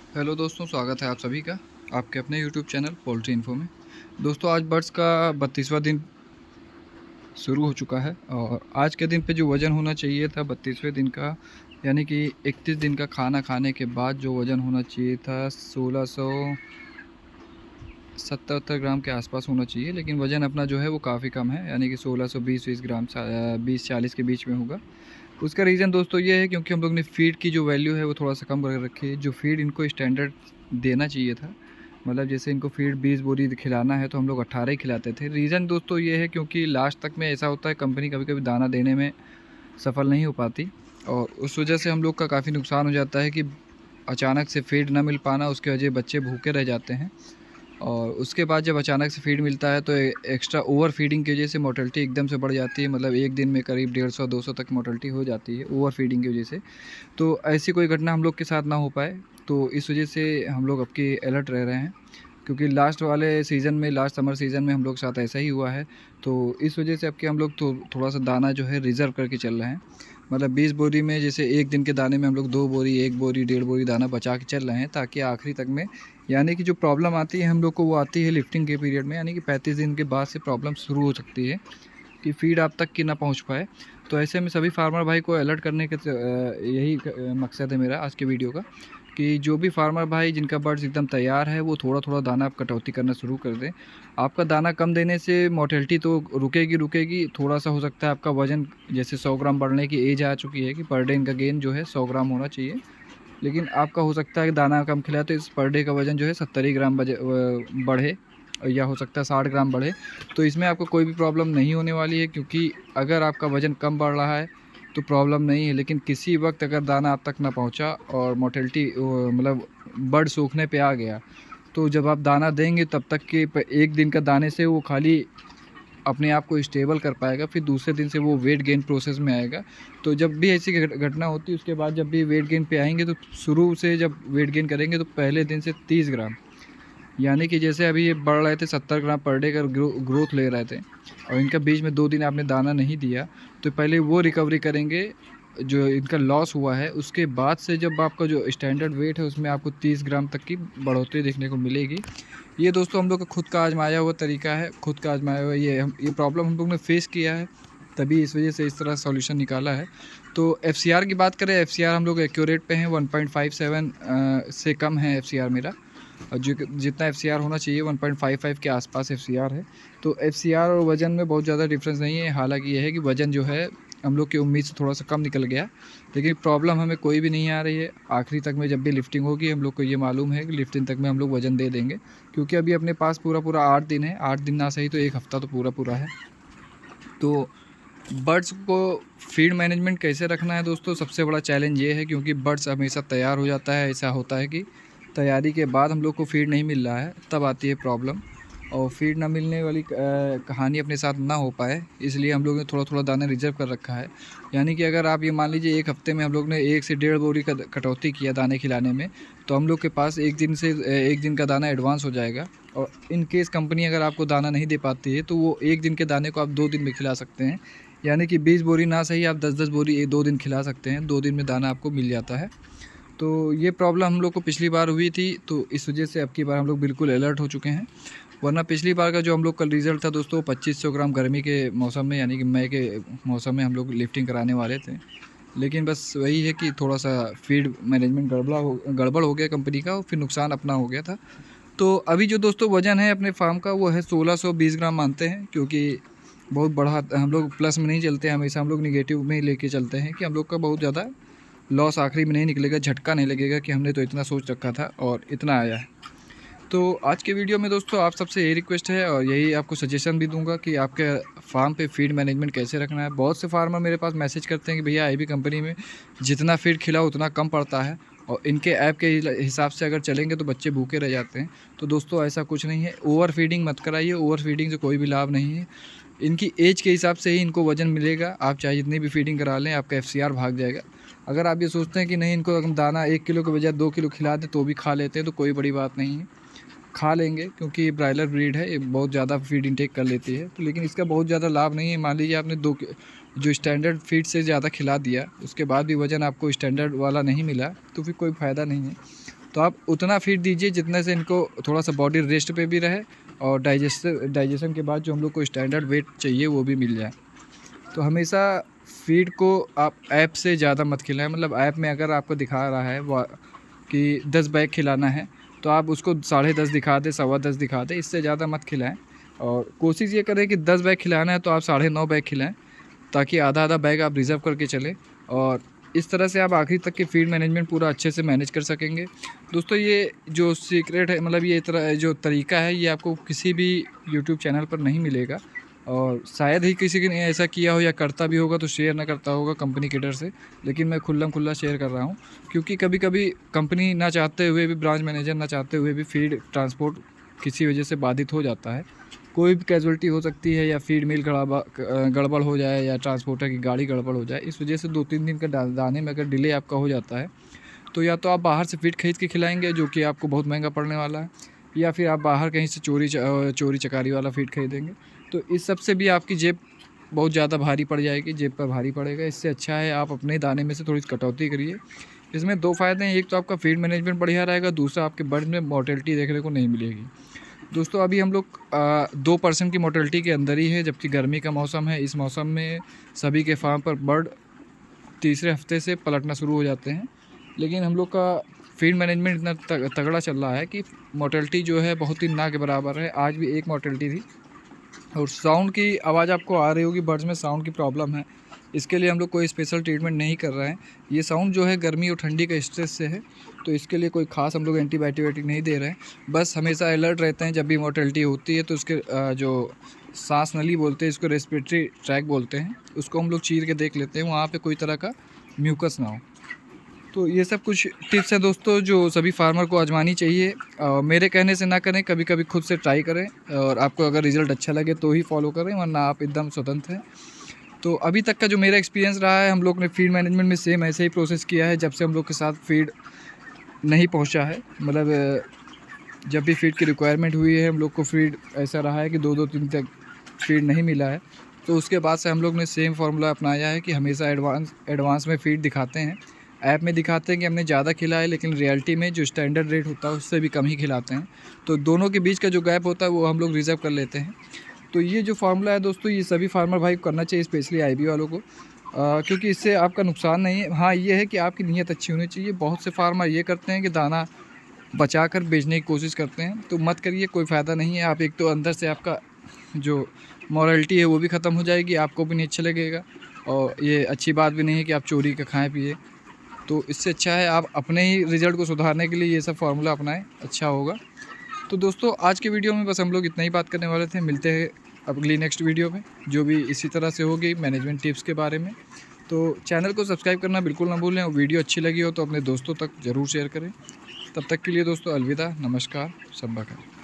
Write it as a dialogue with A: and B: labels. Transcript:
A: Hello दोस्तों, स्वागत है आप सभी का आपके अपने यूट्यूब चैनल पोल्ट्री इन्फो में। दोस्तों, आज बर्ड्स का 32वां दिन शुरू हो चुका है और आज के दिन पे जो वज़न होना चाहिए था 32वें दिन का, यानी कि 31 दिन का खाना खाने के बाद जो वज़न होना चाहिए था 1670 ग्राम के आसपास होना चाहिए, लेकिन वज़न अपना जो है वो काफ़ी कम है, यानी कि 1620 ग्राम 20-40 के बीच में होगा। उसका रीज़न दोस्तों ये है क्योंकि हम लोग ने फ़ीड की जो वैल्यू है वो थोड़ा-सा कम कर रखी है। जो फ़ीड इनको स्टैंडर्ड देना चाहिए था, मतलब जैसे इनको फ़ीड 20 बोरी खिलाना है तो हम लोग 18 ही खिलाते थे। रीज़न दोस्तों ये है क्योंकि लास्ट तक में ऐसा होता है, कंपनी कभी-कभी दाना देने में सफल नहीं हो पाती और उस वजह से हम लोग का काफ़ी नुकसान हो जाता है कि अचानक से फ़ीड ना मिल पाना, उसकी वजह बच्चे भूखे रह जाते हैं। और उसके बाद जब अचानक से फ़ीड मिलता है तो एक्स्ट्रा ओवर फीडिंग की वजह से मोर्टेलिटी एकदम से बढ़ जाती है, मतलब एक दिन में करीब 150-200 तक मोर्टेलिटी हो जाती है ओवर फीडिंग की वजह से। तो ऐसी कोई घटना हम लोग के साथ ना हो पाए, तो इस वजह से हम लोग अब की अलर्ट रह रहे हैं, क्योंकि लास्ट वाले सीज़न में, लास्ट समर सीज़न में हम लोग के साथ ऐसा ही हुआ है। तो इस वजह से अब के हम लोग तो थोड़ा-सा दाना जो है रिज़र्व करके चल रहे हैं। मतलब 20 बोरी में जैसे एक दिन के दाने में हम लोग 2 बोरी, 1 बोरी, 1.5 बोरी दाना बचा के चल रहे हैं, ताकि आखिरी तक में, यानी कि जो प्रॉब्लम आती है हम लोग को वो आती है लिफ्टिंग के पीरियड में, यानी कि 35 दिन के बाद से प्रॉब्लम शुरू हो सकती है कि फ़ीड आप तक की ना पहुंच पाए। तो ऐसे में सभी फार्मर भाई को अलर्ट करने के यही मकसद है मेरा आज के वीडियो का, कि जो भी फार्मर भाई जिनका बर्ड्स एकदम तैयार है वो थोड़ा-थोड़ा दाना आप कटौती करना शुरू कर दें। आपका दाना कम देने से मोर्टेलिटी तो रुकेगी, थोड़ा-सा हो सकता है आपका वज़न, जैसे 100 ग्राम बढ़ने की एज आ चुकी है कि पर डे इनका गेन जो है 100 ग्राम होना चाहिए। लेकिन आपका हो सकता है कि दाना कम खिलाए तो इस पर डे का वज़न जो है 70 ही ग्राम बढ़े, या हो सकता है 60 ग्राम बढ़े। तो इसमें आपको कोई भी प्रॉब्लम नहीं होने वाली है, क्योंकि अगर आपका वज़न कम बढ़ रहा है तो प्रॉब्लम नहीं है, लेकिन किसी वक़्त अगर दाना आप तक ना पहुँचा और मोर्टेलिटी मतलब बर्ड सूखने पे आ गया, तो जब आप दाना देंगे तब तक के एक दिन का दाने से वो खाली अपने आप को स्टेबल कर पाएगा, फिर दूसरे दिन से वो वेट गेन प्रोसेस में आएगा। तो जब भी ऐसी घटना होती है, उसके बाद जब भी वेट गेन पे आएँगे तो शुरू से जब वेट गेन करेंगे तो पहले दिन से 30 ग्राम, यानी कि जैसे अभी ये बढ़ रहे थे 70 ग्राम पर डे का ग्रोथ ले रहे थे और इनका बीच में 2 दिन आपने दाना नहीं दिया, तो पहले वो रिकवरी करेंगे जो इनका लॉस हुआ है। उसके बाद से जब आपका जो स्टैंडर्ड वेट है उसमें आपको 30 ग्राम तक की बढ़ोतरी देखने को मिलेगी। ये दोस्तों हम लोग का खुद का आजमाया हुआ तरीका है, खुद का आजमाया हुआ ये प्रॉब्लम हम लोग ने फेस किया है, तभी इस वजह से इस तरह सॉल्यूशन निकाला है। तो एफसीआर की बात करें, एफसीआर हम लोग एक्यूरेट पे हैं, 1.57 से कम है एफसीआर मेरा, और जो जितना एफसीआर होना चाहिए 1.55 के आसपास एफसीआर है। तो एफसीआर और वज़न में बहुत ज़्यादा डिफरेंस नहीं है, हालांकि ये है कि वज़न जो है हम लोग की उम्मीद से थोड़ा सा कम निकल गया, लेकिन प्रॉब्लम हमें कोई भी नहीं आ रही है। आखिरी तक में जब भी लिफ्टिंग होगी हम लोग को ये मालूम है कि लिफ्टिंग तक में हम लोग वज़न दे देंगे, क्योंकि अभी अपने पास पूरा 8 दिन है, 8 दिन ना सही तो 1 हफ़्ता तो पूरा है। तो बर्ड्स को फीड मैनेजमेंट कैसे रखना है दोस्तों, सबसे बड़ा चैलेंज ये है, क्योंकि बर्ड्स हमेशा तैयार हो जाता है, ऐसा होता है कि तैयारी के बाद हम लोग को फीड नहीं मिल रहा है, तब आती है प्रॉब्लम। और फीड ना मिलने वाली कहानी अपने साथ ना हो पाए, इसलिए हम लोग ने थोड़ा-थोड़ा दाना रिज़र्व कर रखा है। यानी कि अगर आप ये मान लीजिए 1 हफ़्ते में हम लोग ने 1 से 1.5 बोरी का कटौती किया दाने खिलाने में, तो हम लोग के पास 1 दिन का दाना एडवांस हो जाएगा। और इन केस कंपनी अगर आपको दाना नहीं दे पाती है, तो वो 1 दिन के दाने को आप 2 दिन में खिला सकते हैं। यानी कि 20 बोरी ना सही आप 10-10 बोरी 2 दिन खिला सकते हैं, 2 दिन में दाना आपको मिल जाता है। तो ये प्रॉब्लम हम लोग को पिछली बार हुई थी, तो इस वजह से अब की बार हम लोग बिल्कुल अलर्ट हो चुके हैं। वरना पिछली बार का जो हम लोग का रिज़ल्ट था दोस्तों, 2500 ग्राम गर्मी के मौसम में, यानी कि मई के मौसम में हम लोग लिफ्टिंग कराने वाले थे। लेकिन बस वही है कि थोड़ा-सा फीड मैनेजमेंट गड़बड़ हो गया कंपनी का, और फिर नुकसान अपना हो गया था। तो अभी जो दोस्तों वज़न है अपने फार्म का वो है 1620 ग्राम मानते हैं, क्योंकि बहुत बढ़ा हम लोग प्लस में नहीं चलते हैं, हमेशा हम लोग नेगेटिव में ही लेके चलते हैं कि हम लोग का बहुत ज़्यादा लॉस आखिरी में नहीं निकलेगा, झटका नहीं लगेगा कि हमने तो इतना सोच रखा था और इतना आया है। तो आज के वीडियो में दोस्तों आप सबसे यही रिक्वेस्ट है और यही आपको सजेशन भी दूंगा कि आपके फार्म पे फीड मैनेजमेंट कैसे रखना है। बहुत से फार्मर मेरे पास मैसेज करते हैं कि भैया आईबी कंपनी में जितना फीड खिलाओ उतना कम पड़ता है, और इनके ऐप के हिसाब से अगर चलेंगे तो बच्चे भूखे रह जाते हैं। तो दोस्तों ऐसा कुछ नहीं है, ओवर फीडिंग मत कराइए, ओवर फीडिंग से कोई भी लाभ नहीं है। इनकी एज के हिसाब से ही इनको वज़न मिलेगा, आप चाहे जितनी भी फीडिंग करा लें आपका एफसीआर भाग जाएगा। अगर आप ये सोचते हैं कि नहीं इनको हम दाना 1 किलो के बजाय 2 किलो खिला दें तो भी खा लेते हैं, तो कोई बड़ी बात नहीं है, खा लेंगे, क्योंकि ये ब्रायलर ब्रीड है, ये बहुत ज़्यादा फीड इंटेक कर लेती है। तो लेकिन इसका बहुत ज़्यादा लाभ नहीं है। मान लीजिए आपने जो स्टैंडर्ड फीड से ज़्यादा खिला दिया, उसके बाद भी वज़न आपको स्टैंडर्ड वाला नहीं मिला, तो फिर कोई फ़ायदा नहीं है। तो आप उतना फीड दीजिए जितने से इनको थोड़ा सा बॉडी रेस्ट पे भी रहे और डाइजेशन के बाद जो हम लोग को स्टैंडर्ड वेट चाहिए वो भी मिल जाए। तो हमेशा फीड को आप ऐप से ज़्यादा मत खिलाएं। मतलब ऐप में अगर आपको दिखा रहा है कि 10 बैग खिलाना है तो आप उसको 10.5 दिखा दें, 10.25 दिखा दें, इससे ज़्यादा मत खिलाएं। और कोशिश ये करें कि 10 बैग खिलाना है तो आप 9.5 बैग खिलाएं, ताकि आधा बैग आप रिज़र्व करके चलें और इस तरह से आप आखिरी तक की फीड मैनेजमेंट पूरा अच्छे से मैनेज कर सकेंगे। दोस्तों ये जो सीक्रेट है, मतलब ये तरह जो तरीका है, ये आपको किसी भी यूट्यूब चैनल पर नहीं मिलेगा और शायद ही किसी ने ऐसा किया हो या करता भी होगा तो शेयर ना करता होगा कंपनी के डर से। लेकिन मैं खुल्ला शेयर कर रहा हूँ क्योंकि कभी कभी कंपनी ना चाहते हुए भी, ब्रांच मैनेजर ना चाहते हुए भी फीड ट्रांसपोर्ट किसी वजह से बाधित हो जाता है। कोई भी कैजुअलिटी हो सकती है या फीड मिल गड़बड़ हो जाए या ट्रांसपोर्टर की गाड़ी गड़बड़ हो जाए, इस वजह से 2-3 दिन का दाने में अगर डिले आपका हो जाता है तो या तो आप बाहर से फीड खरीद के खिलाएंगे जो कि आपको बहुत महंगा पड़ने वाला है, या फिर आप बाहर कहीं से चोरी चकारी वाला फीड खरीदेंगे। तो इस सब से भी आपकी जेब बहुत ज़्यादा भारी पड़ जाएगी, जेब पर भारी पड़ेगा। इससे अच्छा है आप अपने दाने में से थोड़ी कटौती करिए। इसमें 2 फ़ायदे हैं, एक तो आपका फीड मैनेजमेंट बढ़िया रहेगा, दूसरा आपके बर्ड में मोर्टेलिटी देखने को नहीं मिलेगी। दोस्तों अभी हम लोग 2% की मोर्टेलिटी के अंदर ही है, जबकि गर्मी का मौसम है। इस मौसम में सभी के फार्म पर बर्ड तीसरे हफ्ते से पलटना शुरू हो जाते हैं, लेकिन हम लोग का फीड मैनेजमेंट इतना तगड़ा चल रहा है कि मोर्टेलिटी जो है बहुत ही ना के बराबर है। आज भी 1 मोर्टेलिटी थी। और साउंड की आवाज़ आपको आ रही होगी, बर्ड्स में साउंड की प्रॉब्लम है, इसके लिए हम लोग कोई स्पेशल ट्रीटमेंट नहीं कर रहे हैं। ये साउंड जो है गर्मी और ठंडी का स्ट्रेस से है, तो इसके लिए कोई ख़ास हम लोग एंटीबायोटिक नहीं दे रहे हैं। बस हमेशा अलर्ट रहते हैं, जब भी मोर्टेलिटी होती है तो उसके जो सांस नली बोलते हैं, इसको रेस्पिरेटरी ट्रैक बोलते हैं, उसको हम लोग चीर के देख लेते हैं वहाँ पे कोई तरह का म्यूकस ना हो। तो ये सब कुछ टिप्स हैं दोस्तों जो सभी फार्मर को आजमानी चाहिए। मेरे कहने से ना करें, कभी कभी खुद से ट्राई करें और आपको अगर रिज़ल्ट अच्छा लगे तो ही फॉलो करें, वरना आप एकदम स्वतंत्र हैं। तो अभी तक का जो मेरा एक्सपीरियंस रहा है, हम लोग ने फीड मैनेजमेंट में सेम ऐसे ही प्रोसेस किया है जब से हम लोग के साथ फीड नहीं पहुंचा है। मतलब जब भी फीड की रिक्वायरमेंट हुई है, हम लोग को फीड ऐसा रहा है कि 2-2 दिन तक फीड नहीं मिला है। तो उसके बाद से हम लोग ने सेम फार्मूला अपनाया है कि हमेशा एडवांस में फीड दिखाते हैं। ऐप में दिखाते हैं कि हमने ज़्यादा खिलाया है, लेकिन रियलिटी में जो स्टैंडर्ड रेट होता है उससे भी कम ही खिलाते हैं। तो दोनों के बीच का जो गैप होता है वो हम लोग रिज़र्व कर लेते हैं। तो ये जो फार्मूला है दोस्तों, ये सभी फार्मर भाई को करना चाहिए, स्पेशली आईबी वालों को, क्योंकि इससे आपका नुकसान नहीं है। हाँ ये है कि आपकी नीयत अच्छी होनी चाहिए। बहुत से फार्मर ये करते हैं कि दाना बचा कर बेचने की कोशिश करते हैं, तो मत करिए, कोई फ़ायदा नहीं है। आप एक तो अंदर से आपका जो मॉरलिटी है वो भी ख़त्म हो जाएगी, आपको भी नहीं अच्छा लगेगा और ये अच्छी बात भी नहीं है कि आप चोरी का खाएँ पिए। तो इससे अच्छा है आप अपने ही रिज़ल्ट को सुधारने के लिए ये सब फार्मूला अपनाएं, अच्छा होगा। तो दोस्तों आज के वीडियो में बस हम लोग इतना ही बात करने वाले थे। मिलते हैं अगली नेक्स्ट वीडियो में, जो भी इसी तरह से होगी मैनेजमेंट टिप्स के बारे में। तो चैनल को सब्सक्राइब करना बिल्कुल ना भूलें और वीडियो अच्छी लगी हो तो अपने दोस्तों तक ज़रूर शेयर करें। तब तक के लिए दोस्तों अलविदा, नमस्कार, सब बखैर।